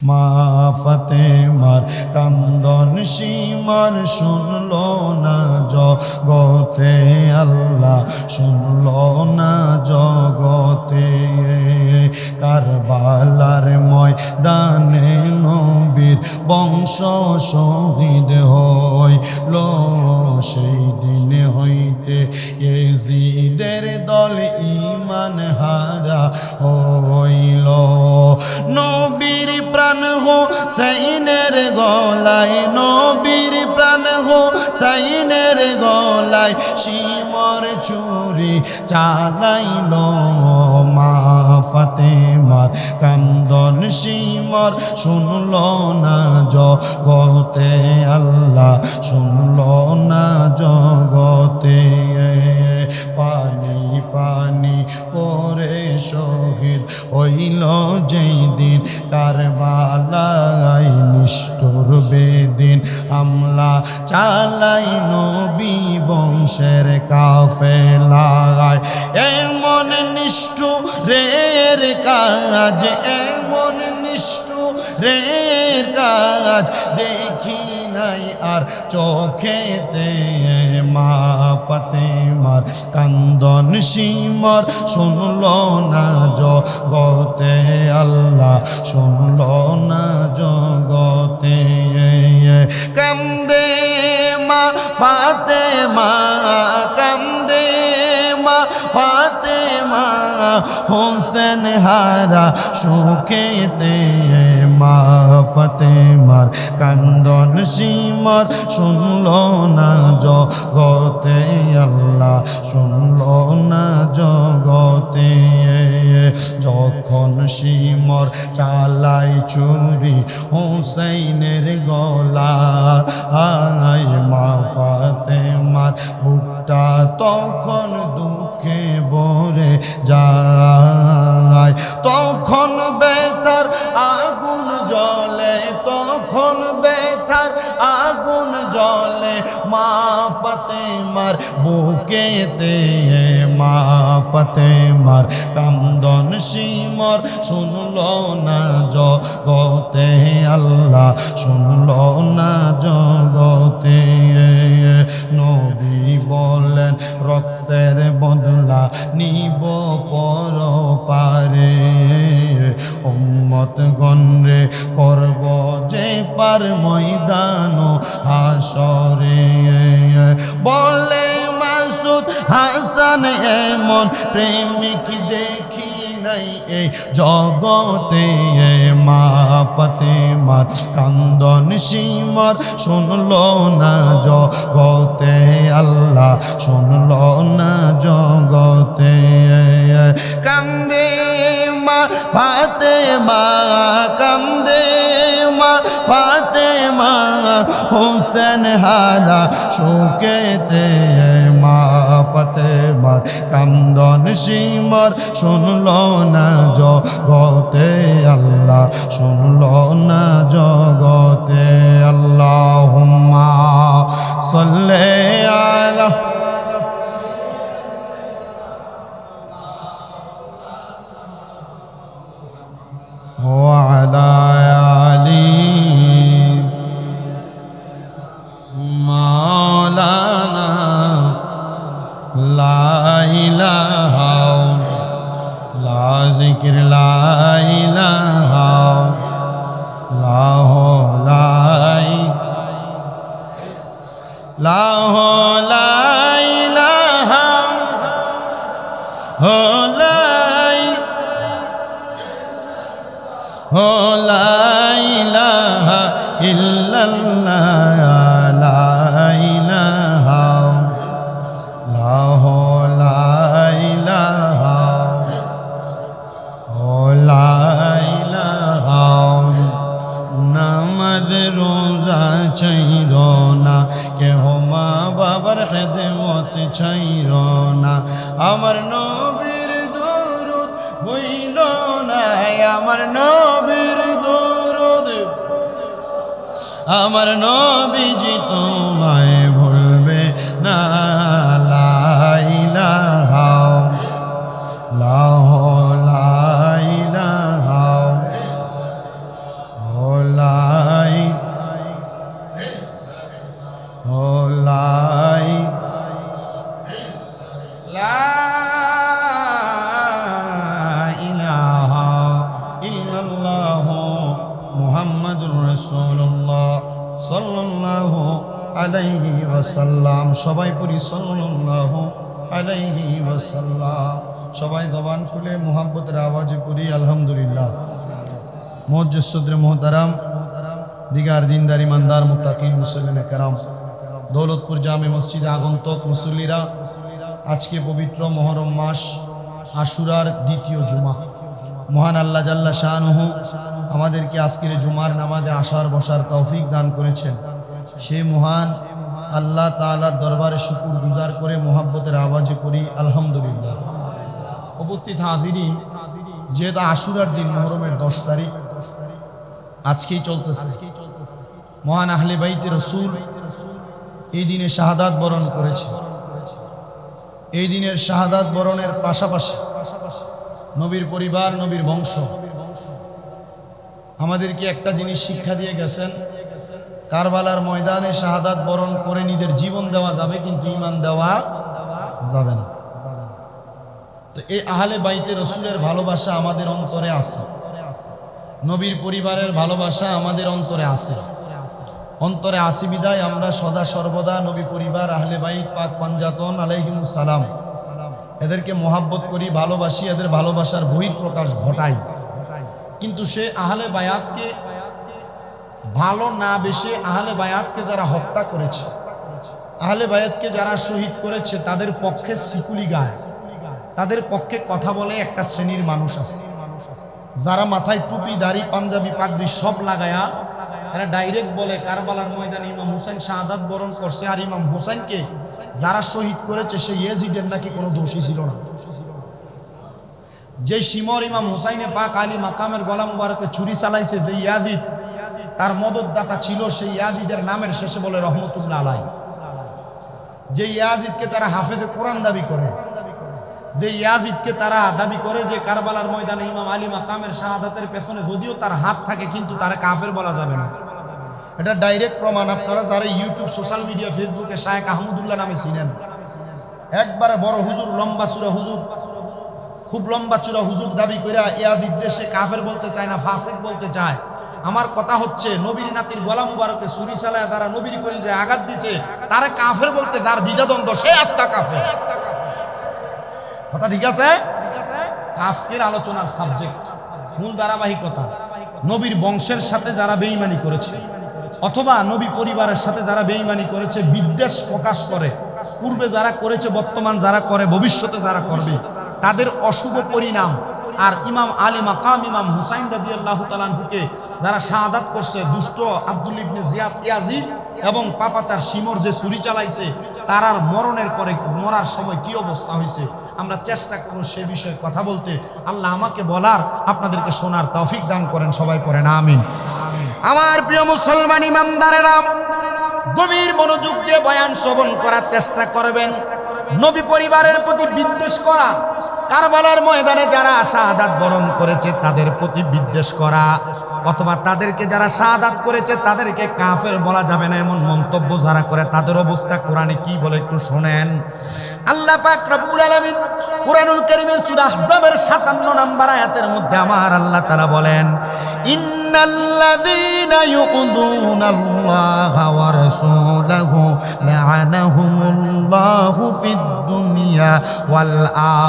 মা ফাতেমার কান্দন সীমার শুনলো না জগতে, আল্লাহ শুনলো না জগতে। কারবালার ময়দানে নবীর বংশ শহীদ হইল, সেই দিন হইতে ইয়েজিদের দল ঈমান হারা হইল। নবীর প্রাণ হুসাইনের গলায়, নবীর প্রাণ হুসাইনের গলায় শিমর ছুরি চালাইল। মা ফাতেমার কান্দন শিমর শুনল না জগতে, আল্লাহ শুনল না জগতে। পানি পানি করে শহীদ হইল যেই দিন কারবালায়, নিষ্ঠুর বেদিন হামলা চালাই নবী বংশের কাফেলায়। এমন নিষ্ঠুরের কাজ, এমন নিষ্ঠুরের কাজ দেখি নাই আর চোখেতে। মা ফাতেমার কান্দন শিমর শুনল না জগতে, আল্লাহ শুনল না জগতে। কান্দে মা ফাতেমা, কান্দে মা ফাতেমা হোসেন হারা শোকেতে। মা ফাতেমার কান্দন শিমর শুনল না জগতে, আল্লাহ শুনল না জগতে। যখন শিমর চালাই ছুরি হুসাইনের গলায়, মা ফাতেমার বুকটা তখন দুঃখে ভরে যায়। তখন ব্যথার আগুন জ্বলে, তখন ব্যথার আগুন জ্বলে মা ফাতেমার বুকেতে। মা ফাতেমার কান্দন শিমর শুনল না জগতে, আল্লাহ শুনল না জগতে। নবী বলেন রক্তের বদলা নিব পরপারে, উম্মত গণরে করব যে পার ময়দান হাসরে। বলে মাসুদ হাসান এমন প্রেমিক দেখি নাই এই জগতে। মা ফাতেমার কান্দন শিমর শুনল না জগতে, আল্লাহ শুনল না জগতে। কান্দে মা ফাতেমা, কান্দে মা ফাতেমা হোসেন হারা শোকেতে। মা ফাতেমার কান্দন শিমর শুনল না জগতে, আল্লাহ শুনল না জগতে। আল্লাহুম্মা সাল্লি আলা وعلى آل مولانا لا إله لا ذكر لا إله لا لا لا لا إله لا ইলাহা ইল্লাল্লাহ, লা ইলাহা লা ইলাহা লা ইলাহা। নামাজ রোজা ছাইর না, কেহ মা বাবার খেদমত ছাইর না। আমার নবীর দুরূদ হইল না, আমার নবীর দুরূদ, আমার নবীজি তোমায় ভুলবে না। লা ইলাহা লা ইলাহা আলাইহি ওয়াসাল্লাম। সবাই পড়ি সাল্লাল্লাহু আলাইহি ওয়াসাল্লাম। সবাই জবান খুলে মুহাব্বতের আওয়াজে পড়ি আলহামদুলিল্লাহ। মুআজ্জিজ সদরে মুহতারাম, দিগার দিনদার ইমানদার মুত্তাকিন মুসলিমিনে কেরাম, দৌলতপুর জামে মসজিদে আগন্তক মুসল্লিরা, আজকে পবিত্র মুহররম মাস আশুরার দ্বিতীয় জুমা। মহান আল্লাহ জাল্লা শানুহু আমাদেরকে আজকের জুমার নামাজে আসার বসার তৌফিক দান করেছেন। সেই মহান আল্লাহ তাআলার দরবারে শুকর গুজার করে মুহাব্বতের আওয়াজে করি আলহামদুলিল্লাহ। উপস্থিত হাজিরিন, যেহেতু আশুরার দিন, মুহররমের 10 তারিখ আজকেই চলতেছে, মহান আহলে বাইতে রসুল এই দিনে শাহাদাত বরণ করেছে। এই দিনের শাহাদাত বরণের পাশাপাশি নবীর পরিবার, নবীর বংশ আমাদেরকে একটা জিনিস শিক্ষা দিয়ে গেছেন, কারবালার ময়দানে শাহাদাত বরণ করে নিজের জীবন দেওয়া যাবে, কিন্তু ঈমান দেওয়া যাবে না। তো এই আহলে বাইতে রসুলের ভালোবাসা আমাদের অন্তরে আছে, নবীর পরিবারের ভালোবাসা আমাদের অন্তরে আছে। অন্তরে আসি বিদায় আমরা সদা সর্বদা নবী পরিবার, আহলে বাইত, পাক পাঞ্জাতন আলাইহিমুস সালাম, এদেরকে মোহাব্বত করি, ভালোবাসি, এদের ভালোবাসার বহিঃপ্রকাশ ঘটাই। কিন্তু সে আহলে বায়াতকে ভালো না বেশে, আহলে বায়াতকে যারা হত্যা করেছে, আহলে বায়াতকে যারা শহীদ করেছে, তাদের পক্ষে সিকুলি গায়, তাদের পক্ষে কথা বলে একটা শ্রেণীর মানুষ আছে, যারা মাথায় টুপি, দাড়ি, পাঞ্জাবি, পাগড়ি সব লাগায়া এরা ডাইরেক্ট বলে কারবালার ময়দানে ইমাম হুসাইন শাহাদাত বরণ করছে, আর ইমাম হুসাইনকে যারা শহীদ করেছে সেই ইয়াজিদের নাকি কোনো দোষী ছিল না। যে শিমর ইমাম হুসাইনে পাক আলী মাকামের গলা মুবারকে ছুরি চালাইছে, যে ইয়াজিদ তার মদতদাতা ছিল, সেই ইয়াজিদের নামের শেষে বলে রহমতুল্লাহ আলাই। যে ইয়াজিদকে তারা হাফেজে কোরআন দাবি করে, যে ইয়াজিদকে তারা দাবি করে যে কারবালার ময়দানে ইমাম আলী মাকামের শাহাদাতের পেছনে যদিও তার হাত থাকে, কিন্তু তারা কাফের বলা যাবে না। এটা ডাইরেক্ট প্রমাণ। আপনারা যারা ইউটিউব, সোশ্যাল মিডিয়া, ফেসবুকে শায়েখ আহমদুল্লাহ নামে চিনেন, একবারে বড় হুজুর, লম্বা চূড়া হুজুর, খুব লম্বা চূড়া হুজুর দাবি করে ইয়াজিদরে সে কাফের বলতে চায় না, ফাসেক বলতে চায়। আমার কথা হচ্ছে, নবীর নাতির গলা মুবারকে ছুরি চালায় তারা নবীর করে যে আঘাত দিছে, তারা কাফের বলতে যার দ্বিধাদ্বন্দ্ব, সে আস্তা কাফের। কথা ঠিক আছে? আজকের আলোচনার সাবজেক্ট, মূল ধারাবাহিকতা, নবীর বংশের সাথে যারা বেঈমানি করেছে, অথবা নবী পরিবারের সাথে যারা বেঈমানি করেছে, বিদ্বেষ প্রকাশ করে, পূর্বে যারা করেছে, বর্তমান যারা করে, ভবিষ্যতে যারা করবে, তাদের অশুভ পরিণাম। আর ইমাম আলী মাকাম ইমাম হুসাইন রাদিয়াল্লাহু তাআলা আনহুকে যারা শাহাদাত করছে, দুষ্ট আব্দুল ইবনে জিয়াদ ইয়াজিদ এবং পাপাচার শিমর যে ছুরি চালাইছে, তারার মরণের পরে, মরার সময় কি অবস্থা হয়েছে, আমরা চেষ্টা করব সে বিষয়ে কথা বলতে। আল্লাহ আমাকে বলার, আপনাদেরকে শোনার তৌফিক দান করেন। সবাই পড়েন আমিন। আমার প্রিয় মুসলমান ইমানদারেরা, গভীর মনোযোগ দিয়ে বয়ান শ্রবণ করার চেষ্টা করবেন। নবী পরিবারের প্রতি বিদ্বেষ করা, কারবালার ময়দানে যারা শাহাদাত বরণ করেছে তাদের প্রতি বিদ্বেষ করা, অথবা তাদেরকে যারা শাহাদাত করেছে তাদেরকে কাফের বলা যাবে না, এমন মন্তব্য যারা করে, তাদের অবস্থা কোরআনে কি বলে একটু শোনেন। আল্লাহ পাক রব্বুল আলামিন কুরআনুল কারীমের সূরা আহজাবের 57 নম্বর আয়াতের মধ্যে আমার আল্লাহ তাআলা বলেন, ইন্নাল্লাযীনা ইউযুনাল্লাহা ওয়া রাসূলাহু লা'আনাহুমুল্লাহু ফিদ দুনিয়া ওয়াল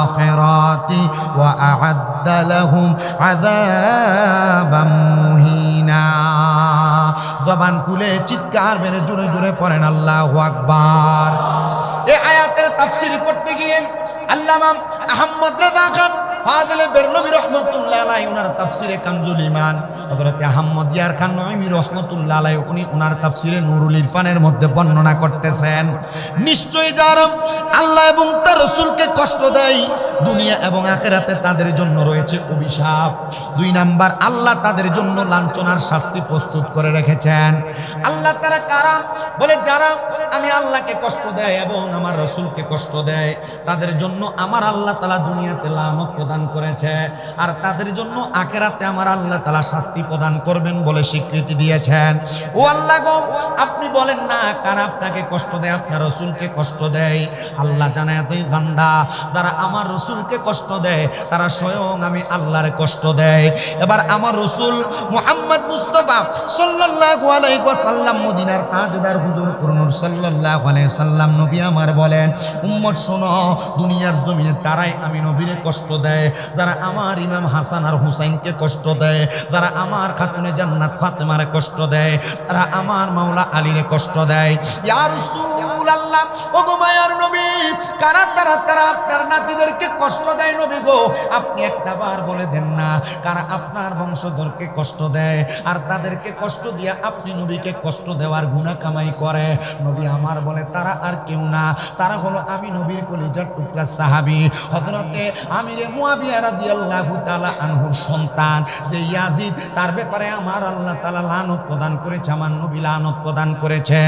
আখিরাতি ওয়া আ'আদ্দা লাহুম আযাবাম মুহিনা। জবান খুলে চিৎকার মেরে জোরে জোরে পড়েন আল্লাহু আকবার। এই আয়াতের তাফসীর করতে গিয়ে আল্লামা আহমদ রেজা খান ফাজিলে বেরলভী রহমাতুল্লাহ আলাইহি ওনার তাফসীরে কানজুল ঈমান, হযরত আহমদ ইয়ার খান নঈমী রহমাতুল্লাহ আলাইহি উনি ওনার তাফসীরে নূরুল ইরফানের মধ্যে বর্ণনা করতেছেন, নিশ্চয়ই যারা আল্লাহ এবং তার রাসূলকে কষ্ট দেয়, দুনিয়া এবং আখিরাতে তাদের জন্য রয়েছে অভিশাপ। 2 নাম্বার, আল্লাহ তাদের জন্য লাঞ্ছনার শাস্তি প্রস্তুত করে রেখেছেন। আল্লাহ তারা কারা? বলে যারা আমি আল্লাহকে কষ্ট দেয় এবং আমার রাসূলকে কষ্ট দেয়, তাদের জন্য আমার আল্লাহ তাআলা দুনিয়াতে লানত প্রদান করেছে, আর তাদের জন্য আখিরাতে আমার আল্লাহ তাআলা শাস্তি প্রদান করবেন বলে স্বীকৃতি দিয়েছেন। ও আল্লাহ গো, আপনি বলেন না কারা আপনাকে কষ্ট দেয়, আপনার রাসূলকে কষ্ট দেয়? আল্লাহ জানায় দেয় বান্দা, যারা আমার রাসূলকে কষ্ট দেয় তারা স্বয়ং আমি আল্লাহর কষ্ট দেয়। এবার আমার রাসূল মুহাম্মদ মুস্তাফা সাল্লাল্লাহু আলাইহি ওয়াসাল্লাম মদিনার তাজদার হুজুর নূর সাল্লাল্লাহু আলাইহি সাল্লাম নবী আমার বলেন, উম্মত শোনো, দুনিয়ার জমিনে তারাই আমি নবীরে কষ্ট দেয় যারা আমার ইমাম হাসান আর হুসাইনকে কষ্ট দেয়, যারা আমার খাতুনে জান্নাত ফাতেমারে কষ্ট দেয়, তারা আমার মাওলা আলীরে কষ্ট দেয়। ইয়া রাসূলুল্লাহ, ওগো মায়ার নবী, কারা তারা তারা আপনার নাতিদেরকে কষ্ট দেয় নবী গো? আপনি একটা বার বলে দেন না কারা আপনার বংশধরকে কষ্ট দেয় আর তাদেরকে কষ্ট দিয়ে আপনি নবীকে কষ্ট দেওয়ার গুনাহ কামাই করে? নবী আমার বলে তারা আর কেউ না, তারা হলো আমি নবীর কলিজার টুকরা সাহাবী হযরতে আমিরে মুয়াবিয়া রাদিয়াল্লাহু তাআলা আনহুর সন্তান যে ইয়াজিদ, তার ব্যাপারে আমার আল্লাহ তাআলা লানত প্রদান করেছে, আমার নবী লানত প্রদান করেছে।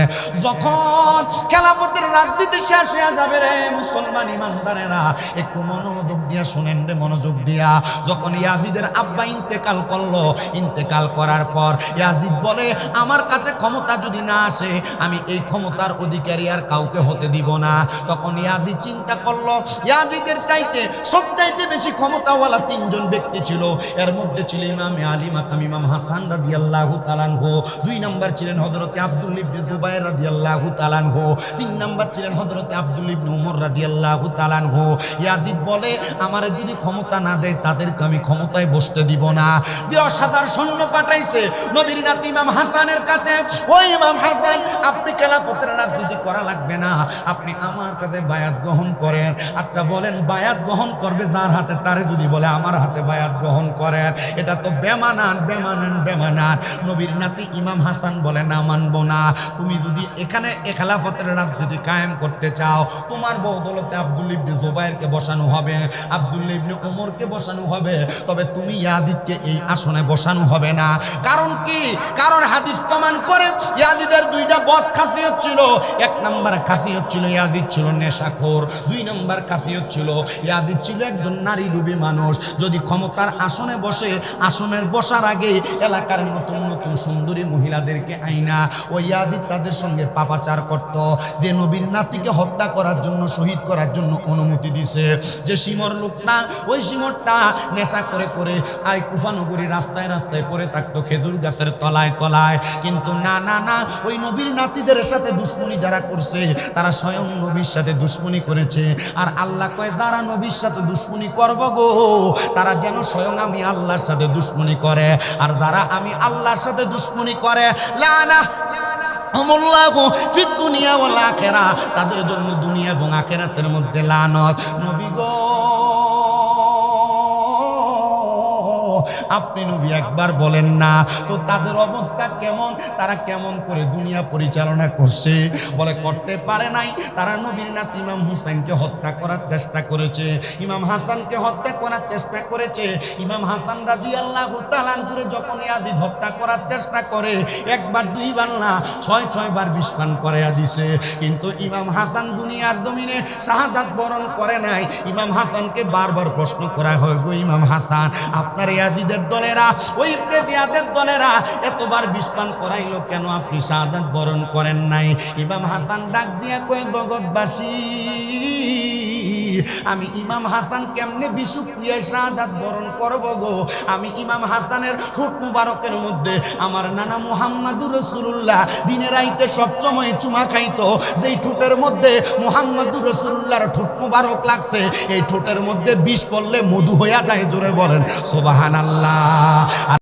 যখন খেলাফতের রাজনীতি শেষ হয়ে যাবে রে মুসলমান ইমানদারেরা, একটু মনোযোগ দিয়া শুনেন রে, মনোযোগ দিয়া। যখন ইয়াজিদের আব্বা ইন্তেকাল করলো, ইন্তেকাল করার পর ইয়াজিদ বলে আমার কাছে ক্ষমতা যদি না আসে আমি এই ক্ষমতার অধিকারী আর কাউকে হতে দিব না। তখন ইয়াজিদ চিন্তা করলো, ইয়াজিদের চাইতে সবচাইতে বেশি ক্ষমতাওয়ালা তিনজন ব্যক্তি ছিল। এর মধ্যে ছিল ইমাম আলী মাকাম ইমাম হাসান রাদিয়াল্লাহু তাআলা আনহু, 2 নম্বর ছিলেন হযরতে আব্দুল ইবনে জুবাইর রাদিয়াল্লাহু তাআলা আনহু, 3 নম্বর ছিলেন হযরতে আব্দুল ইবনে উমর রাদিয়াল্লাহু তাআলা আনহু। ইয়াজিদ বলে আমার যদি ক্ষমতা না দেয় তাদেরকে আমি ক্ষমতায় বসতে দিব না। দিয়ে অসাধারণ সৈন্য পাঠাইছে নবীর নাতি ইমাম হাসানের কাছে, ওই ইমাম হাসান আপনি খেলাফতের রাজনীতি করা লাগবে না, আপনি আমার কাছে বায়াত গ্রহণ করেন। আচ্ছা বলেন বায়াত গ্রহণ করবে যার হাতে, তারে যদি বলে আমার হাতে বায়াত গ্রহণ করেন, এটা তো বেমানান বেমানান বেমানান। নবীর নাতি ইমাম হাসান বলে না, মানবো না। তুমি যদি এখানে খেলাফতের রাজনীতি কায়েম করতে চাও, তোমার বদৌলতে আব্দুল ইবনে জুবাইরকে বসানো হবে, আব্দুল ইবনে ওমরকে বসানো হবে, তবে তুমি ইয়াজিদকে এই আসনে বসানো হবে না। কারণ কি? কারণ হাদিস প্রমাণ করে ইয়াজিদের 2টা বদ খাসিয়ত ছিল। 1 নম্বর খাসিয়ত ছিল ইয়াজিদ ছিল নেশাখোর, 2 নম্বর খাসিয়ত ছিল ইয়াজিদ ছিল একজন নারী লোভী মানুষ। যদি ক্ষমতার আসনে বসে, আসনের বসার আগে এলাকার নতুন নতুন সুন্দরী মহিলাদেরকে আইনা ওই ইয়াজিদ তাদের সঙ্গে পাপাচার করত। যে নবীর নাতিকে হত্যা করার জন্য, শহীদ করার জন্য অনুমতি দিছে, যে সিমর লোকটা, ওই সিমরটা নেশা করে করে আই কুফানগরী রাস্তায় রাস্তায় পড়ে থাকতো, খেজুর গাছের তলায় তলায়। কিন্তু না না না, ওই নবীর নাতিদের সাথে দুশ্মনী যারা করছে তারা স্বয়ং নবীর সাথে দুশ্মনী করেছে। আর আল্লাহ কয় যারা নবীর সাথে দুশ্মনী করব গো, তারা যেন স্বয়ং আমি আল্লাহর সাথে দুশ্মনী করে। আর যারা আমি আল্লাহর সাথে দুশ্মনী করে, লানা আমুল্লাহু ফিদ দুনিয়া ওয়াল আখিরা, তাদের জন্য দুনিয়া এবং আখিরাতের মধ্যে লানত। নবী গো আপনি নবী একবার বলেন না তো তাদের অবস্থা কেমন, তারা কেমন করে দুনিয়া পরিচালনা করছে? বলে করতে পারে নাই। তারা নবীর নাতি ইমাম হুসাইনকে হত্যা করার চেষ্টা করেছে, ইমাম হাসানকে হত্যা করার চেষ্টা করেছে। ইমাম হাসান রাদিয়াল্লাহু তাআলা আনহু যখন ইয়াজিদ হত্যা করার চেষ্টা করে, একবার 2 বার না 6 বার বিষ পান করাইয়া দিছে। কিন্তু ইমাম হাসান দুনিয়ার জমিনে শাহাদাত বরণ করে নাই। ইমাম হাসানকে বারবার প্রশ্ন করা হয়, গো ইমাম হাসান আপনার ইয়াজিদের দলেরা, ওই প্রেজিয়াদের দলেরা এতবার বিষ পান করাইলো কেন, আপনি শাহাদাত বরণ করেন নাই? ইমাম হাসান ডাক দিয়া কয়, জগৎবাসী আমি ইমাম হাসান কেমনে বিশুক্রিয়ায় শাহাদাত বরণ করব গো? আমি ইমাম হাসানের ঠোঁট মুবারকের মধ্যে আমার নানা মুহাম্মাদুর রাসূলুল্লাহ দিনে রাইতে সবসময় চুমা খাইতো, যেই ঠোঁটের মধ্যে মুহাম্মাদুর রাসূলুল্লাহর ঠোঁট মুবারক লাগছে, এই ঠোঁটের মধ্যে বিষ পড়লে মধু হইয়া যায়। জোরে বলেন সুবহানাল্লাহ।